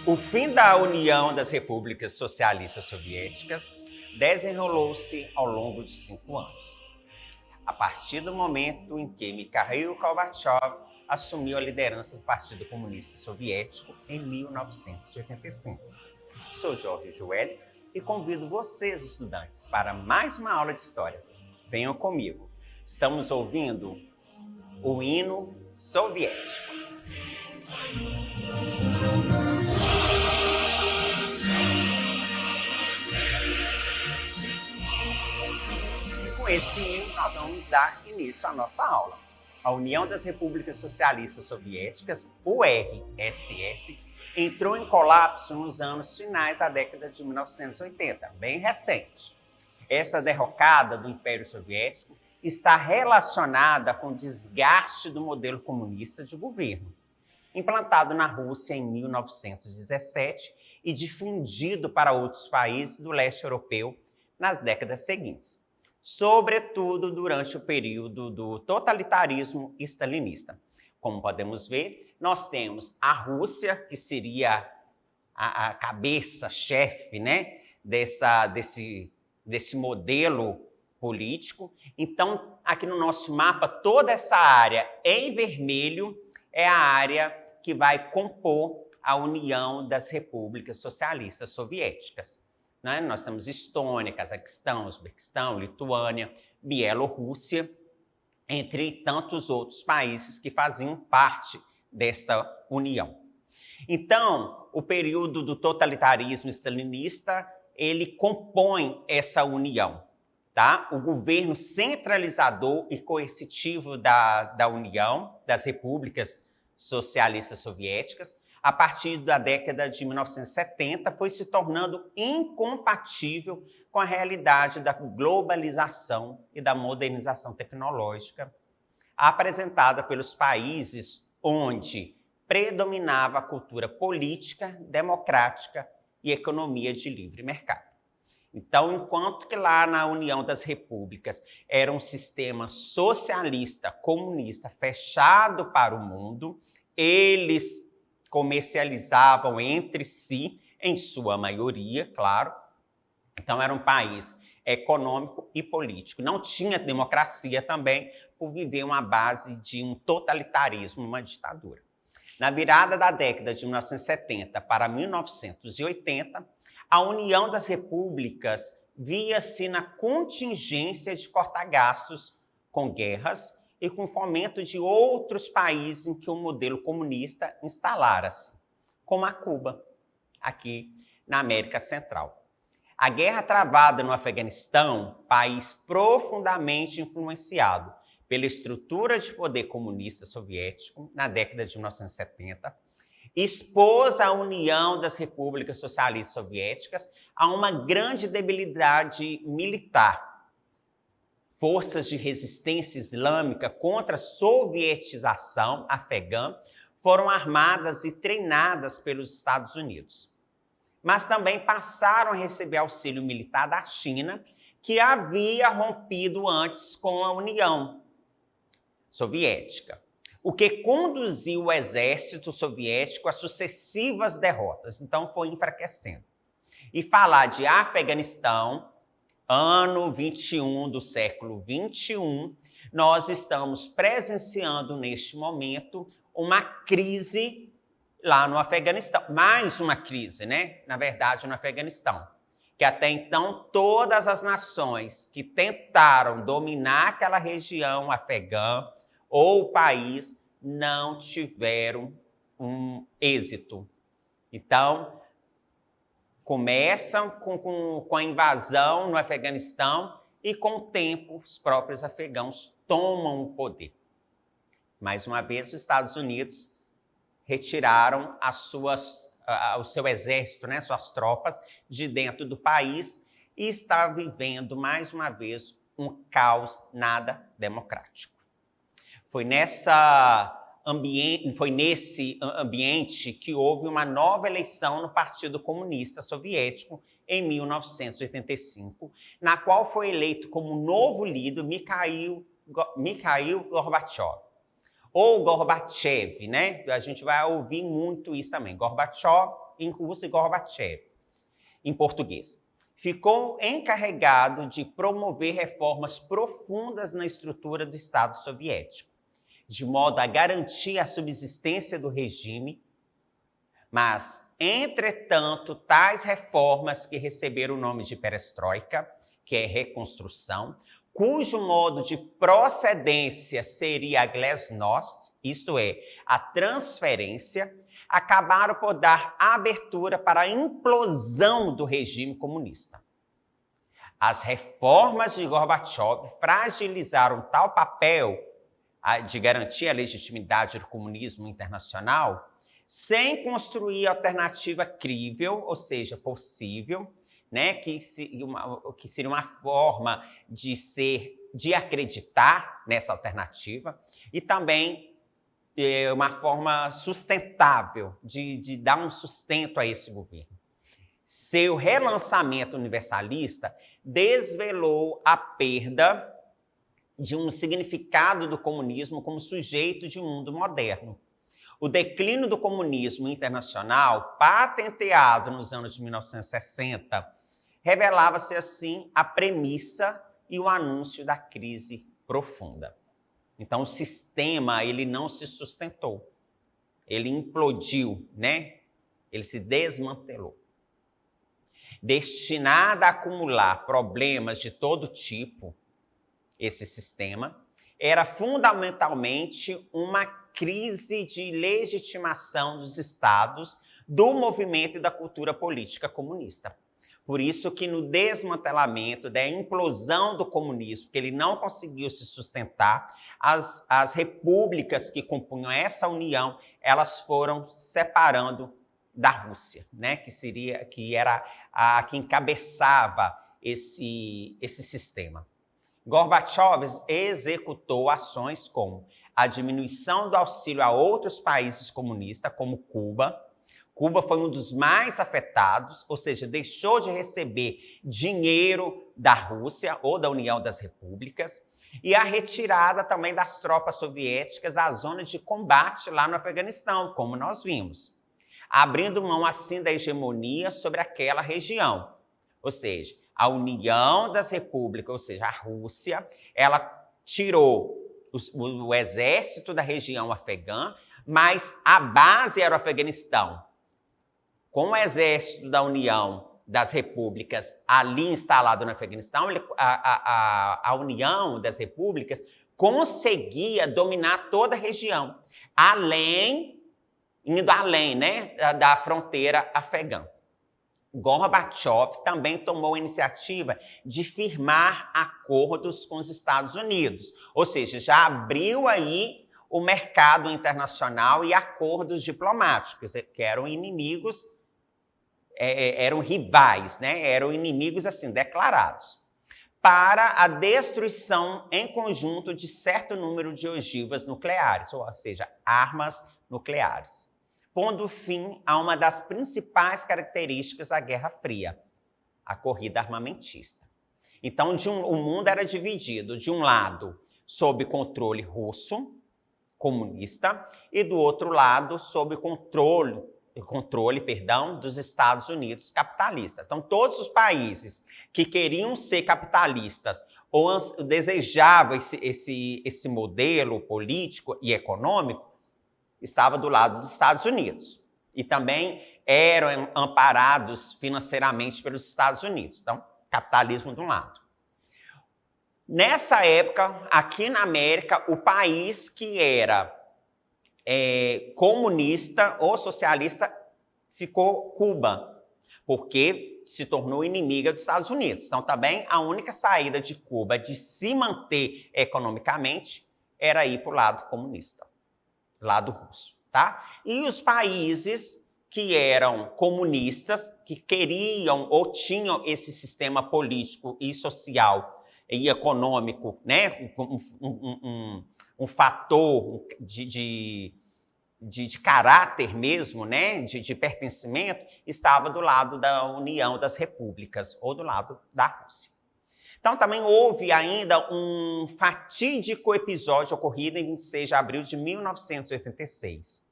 O fim da União das Repúblicas Socialistas Soviéticas desenrolou-se ao longo de 5 anos, a partir do momento em que Mikhail Gorbachev assumiu a liderança do Partido Comunista Soviético em 1985. Sou Jorge Joelli e convido vocês, estudantes, para mais uma aula de História. Venham comigo. Estamos ouvindo o hino soviético. Com esse hino, nós vamos dar início à nossa aula. A União das Repúblicas Socialistas Soviéticas, URSS, entrou em colapso nos anos finais da década de 1980, bem recente. Essa derrocada do Império Soviético está relacionada com o desgaste do modelo comunista de governo, implantado na Rússia em 1917 e difundido para outros países do leste europeu nas décadas seguintes, sobretudo durante o período do totalitarismo stalinista. Como podemos ver, nós temos a Rússia, que seria a cabeça-chefe, né, desse modelo político. Então, aqui no nosso mapa, toda essa área em vermelho é a área que vai compor a União das Repúblicas Socialistas Soviéticas. Né? Nós temos Estônia, Cazaquistão, Uzbequistão, Lituânia, Bielorrússia, entre tantos outros países que faziam parte desta união. Então, o período do totalitarismo stalinista, ele compõe essa união, tá? O governo centralizador e coercitivo da União, das Repúblicas Socialistas Soviéticas, a partir da década de 1970, foi se tornando incompatível com a realidade da globalização e da modernização tecnológica apresentada pelos países onde predominava a cultura política, democrática e economia de livre mercado. Então, enquanto que lá na União das Repúblicas era um sistema socialista, comunista, fechado para o mundo, eles comercializavam entre si, em sua maioria, claro. Então, era um país econômico e político. Não tinha democracia também, por viver uma base de um totalitarismo, uma ditadura. Na virada da década de 1970 para 1980, a União das Repúblicas via-se na contingência de cortar gastos com guerras e com fomento de outros países em que o modelo comunista instalara-se, como a Cuba, aqui na América Central. A guerra travada no Afeganistão, país profundamente influenciado pela estrutura de poder comunista soviético na década de 1970, expôs a União das Repúblicas Socialistas Soviéticas a uma grande debilidade militar. Forças de resistência islâmica contra a sovietização afegã foram armadas e treinadas pelos Estados Unidos. Mas também passaram a receber auxílio militar da China, que havia rompido antes com a União Soviética, o que conduziu o exército soviético a sucessivas derrotas. Então, foi enfraquecendo. E falar de Afeganistão, ano 21 do século 21, nós estamos presenciando neste momento uma crise lá no Afeganistão. Mais uma crise, né? Na verdade, no Afeganistão. Que até então todas as nações que tentaram dominar aquela região afegã ou o país não tiveram um êxito. Então, começam com a invasão no Afeganistão e, com o tempo, os próprios afegãos tomam o poder. Mais uma vez, os Estados Unidos retiraram o seu exército, né, suas tropas, de dentro do país e está vivendo, mais uma vez, um caos nada democrático. Foi nesse ambiente que houve uma nova eleição no Partido Comunista Soviético em 1985, na qual foi eleito como novo líder Mikhail Gorbachev, ou Gorbachev, né? A gente vai ouvir muito isso também. Gorbachev em russo e Gorbachev, em português. Ficou encarregado de promover reformas profundas na estrutura do Estado soviético, de modo a garantir a subsistência do regime, mas, entretanto, tais reformas que receberam o nome de perestroika, que é reconstrução, cujo modo de procedência seria a glasnost, isto é, a transferência, acabaram por dar abertura para a implosão do regime comunista. As reformas de Gorbachev fragilizaram tal papel de garantir a legitimidade do comunismo internacional, sem construir alternativa crível, ou seja, possível, né, que seria uma forma de acreditar nessa alternativa, e também uma forma sustentável de dar um sustento a esse governo. Seu relançamento universalista desvelou a perda de um significado do comunismo como sujeito de um mundo moderno. O declínio do comunismo internacional, patenteado nos anos de 1960, revelava-se, assim, a premissa e o anúncio da crise profunda. Então, o sistema ele não se sustentou, ele implodiu, né? Ele se desmantelou. Destinado a acumular problemas de todo tipo, esse sistema era fundamentalmente uma crise de legitimação dos estados, do movimento e da cultura política comunista. Por isso que no desmantelamento, da implosão do comunismo, que ele não conseguiu se sustentar, as repúblicas que compunham essa união, elas foram separando da Rússia, né? que era a que encabeçava esse sistema. Gorbachev executou ações como a diminuição do auxílio a outros países comunistas, como Cuba. Cuba foi um dos mais afetados, ou seja, deixou de receber dinheiro da Rússia ou da União das Repúblicas, e a retirada também das tropas soviéticas da zona de combate lá no Afeganistão, como nós vimos, abrindo mão assim da hegemonia sobre aquela região. Ou seja, a União das Repúblicas, ou seja, a Rússia, ela tirou o exército da região afegã, mas a base era o Afeganistão. Com o exército da União das Repúblicas ali instalado no Afeganistão, a União das Repúblicas conseguia dominar toda a região, indo além, né, da fronteira afegã. Gorbachev também tomou a iniciativa de firmar acordos com os Estados Unidos, ou seja, já abriu aí o mercado internacional e acordos diplomáticos, que eram inimigos, eram rivais, né? Eram inimigos assim declarados, para a destruição em conjunto de certo número de ogivas nucleares, ou seja, armas nucleares, pondo fim a uma das principais características da Guerra Fria, a corrida armamentista. Então, o mundo era dividido, de um lado, sob controle russo, comunista, e do outro lado, sob controle dos Estados Unidos capitalista. Então, todos os países que queriam ser capitalistas ou desejavam esse modelo político e econômico, estava do lado dos Estados Unidos. E também eram amparados financeiramente pelos Estados Unidos. Então, capitalismo de um lado. Nessa época, aqui na América, o país que era comunista ou socialista ficou Cuba, porque se tornou inimiga dos Estados Unidos. Então, também a única saída de Cuba de se manter economicamente era ir para o lado comunista, lado russo, tá? E os países que eram comunistas, que queriam ou tinham esse sistema político e social e econômico, né, um fator de caráter mesmo, né, de pertencimento, estava do lado da União das Repúblicas, ou do lado da Rússia. Então, também houve ainda um fatídico episódio ocorrido em 26 de abril de 1986,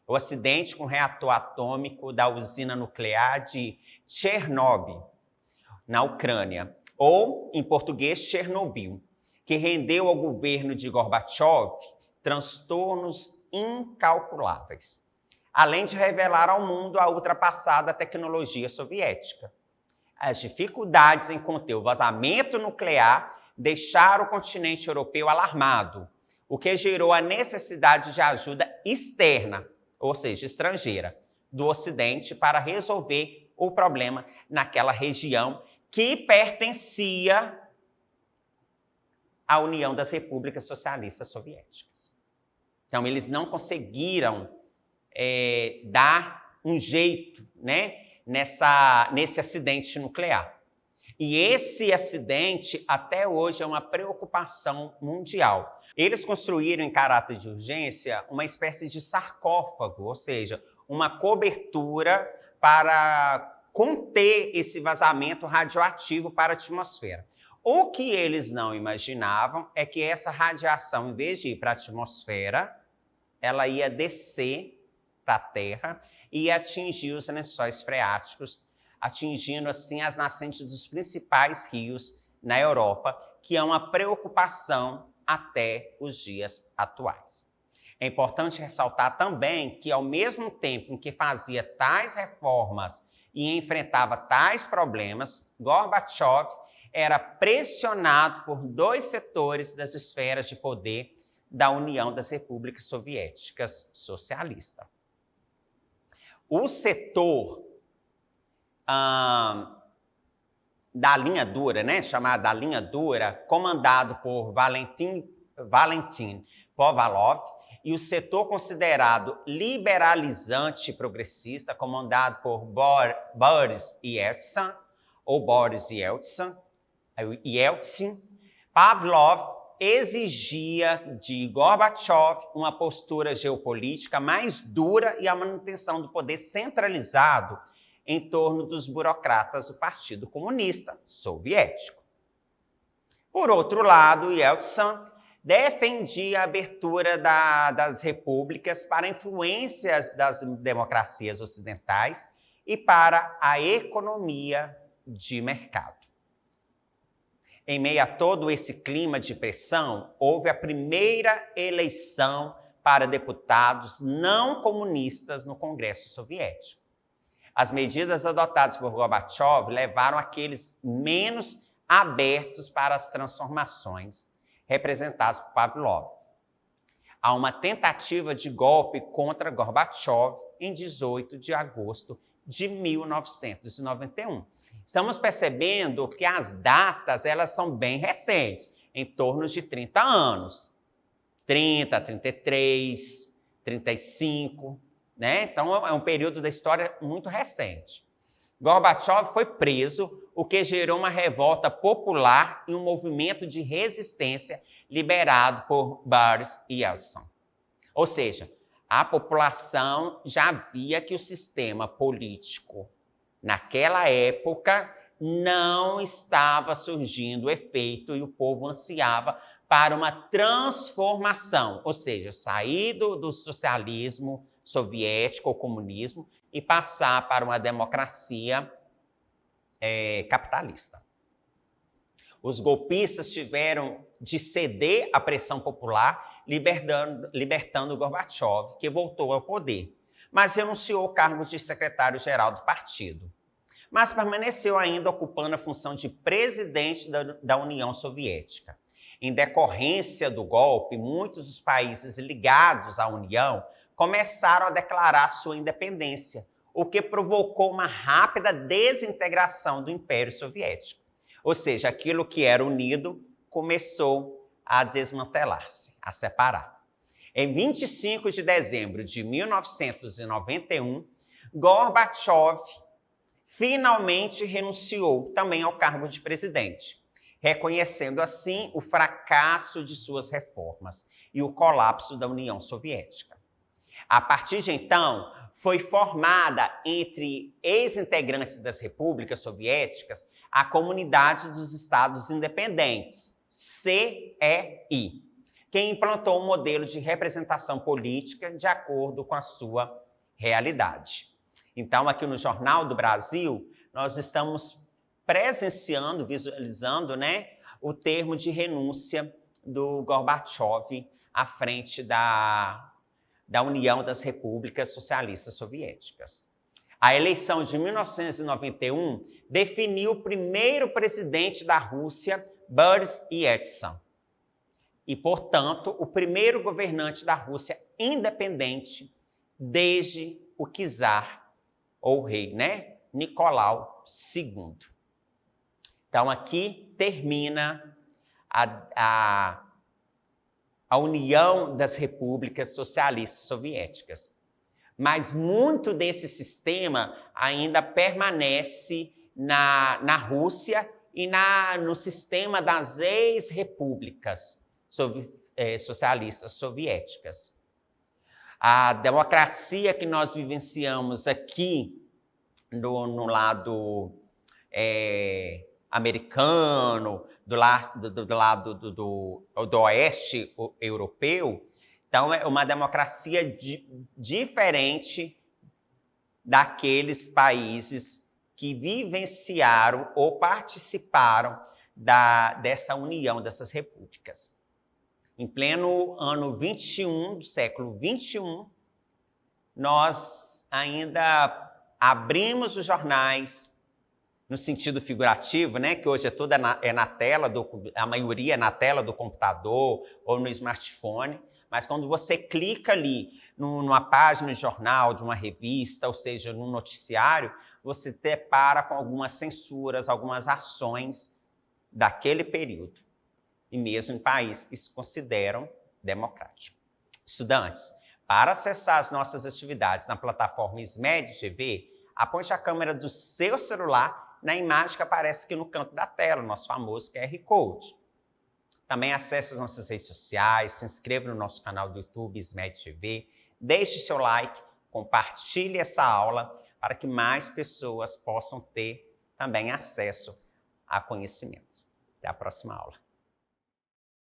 o acidente com o reator atômico da usina nuclear de Chernobyl, na Ucrânia, ou, em português, Chernobyl, que rendeu ao governo de Gorbachev transtornos incalculáveis, além de revelar ao mundo a ultrapassada tecnologia soviética. As dificuldades em conter o vazamento nuclear deixaram o continente europeu alarmado, o que gerou a necessidade de ajuda externa, ou seja, estrangeira, do Ocidente para resolver o problema naquela região que pertencia à União das Repúblicas Socialistas Soviéticas. Então, eles não conseguiram dar um jeito, né, nesse acidente nuclear. E esse acidente, até hoje, é uma preocupação mundial. Eles construíram, em caráter de urgência, uma espécie de sarcófago, ou seja, uma cobertura para conter esse vazamento radioativo para a atmosfera. O que eles não imaginavam é que essa radiação, em vez de ir para a atmosfera, ela ia descer para a Terra e atingir os lençóis freáticos, atingindo assim as nascentes dos principais rios na Europa, que é uma preocupação até os dias atuais. É importante ressaltar também que, ao mesmo tempo em que fazia tais reformas e enfrentava tais problemas, Gorbachev era pressionado por dois setores das esferas de poder da União das Repúblicas Soviéticas Socialista. O setor da linha dura, né, chamada da linha dura, comandado por Valentin Kovalov, e o setor considerado liberalizante e progressista, comandado por Boris Yeltsin, Pavlov exigia de Gorbachev uma postura geopolítica mais dura e a manutenção do poder centralizado em torno dos burocratas do Partido Comunista Soviético. Por outro lado, Yeltsin defendia a abertura das repúblicas para influências das democracias ocidentais e para a economia de mercado. Em meio a todo esse clima de pressão, houve a primeira eleição para deputados não comunistas no Congresso Soviético. As medidas adotadas por Gorbachev levaram aqueles menos abertos para as transformações, representados por Pavlov. Há uma tentativa de golpe contra Gorbachev em 18 de agosto de 1991. Estamos percebendo que as datas elas são bem recentes, em torno de 30 anos. 30, 33, 35, né? Então é um período da história muito recente. Gorbachev foi preso, o que gerou uma revolta popular e um movimento de resistência liderado por Boris Yeltsin. Ou seja, a população já via que o sistema político naquela época não estava surgindo efeito e o povo ansiava para uma transformação, ou seja, sair do socialismo soviético ou comunismo e passar para uma democracia capitalista. Os golpistas tiveram de ceder à pressão popular, libertando Gorbachev, que voltou ao poder, mas renunciou ao cargo de secretário-geral do partido. Mas permaneceu ainda ocupando a função de presidente da União Soviética. Em decorrência do golpe, muitos dos países ligados à União começaram a declarar sua independência, o que provocou uma rápida desintegração do Império Soviético. Ou seja, aquilo que era unido começou a desmantelar-se, a separar. Em 25 de dezembro de 1991, Gorbachev finalmente renunciou também ao cargo de presidente, reconhecendo assim o fracasso de suas reformas e o colapso da União Soviética. A partir de então, foi formada entre ex-integrantes das repúblicas soviéticas a Comunidade dos Estados Independentes, CEI, que implantou um modelo de representação política de acordo com a sua realidade. Então, aqui no Jornal do Brasil, nós estamos presenciando, visualizando, né, o termo de renúncia do Gorbachev à frente da União das Repúblicas Socialistas Soviéticas. A eleição de 1991 definiu o primeiro presidente da Rússia, Boris Yeltsin, e, portanto, o primeiro governante da Rússia independente desde o czar, ou rei, né, Nicolau II. Então, aqui termina a União das Repúblicas Socialistas Soviéticas. Mas muito desse sistema ainda permanece na Rússia e no sistema das ex-repúblicas socialistas soviéticas. A democracia que nós vivenciamos aqui no lado americano, do lado do oeste europeu, então é uma democracia diferente daqueles países que vivenciaram ou participaram dessa união dessas repúblicas. Em pleno ano 21, do século 21, nós ainda abrimos os jornais, no sentido figurativo, né, que hoje é tudo na tela, a maioria é na tela do computador ou no smartphone, mas quando você clica ali numa página de jornal, de uma revista, ou seja, num noticiário, você depara com algumas censuras, algumas ações daquele período, e mesmo em países que se consideram democráticos. Estudantes, para acessar as nossas atividades na plataforma SMED TV, aponte a câmera do seu celular na imagem que aparece aqui no canto da tela, o nosso famoso QR Code. Também acesse as nossas redes sociais, se inscreva no nosso canal do YouTube, SMED TV, deixe seu like, compartilhe essa aula para que mais pessoas possam ter também acesso a conhecimentos. Até a próxima aula.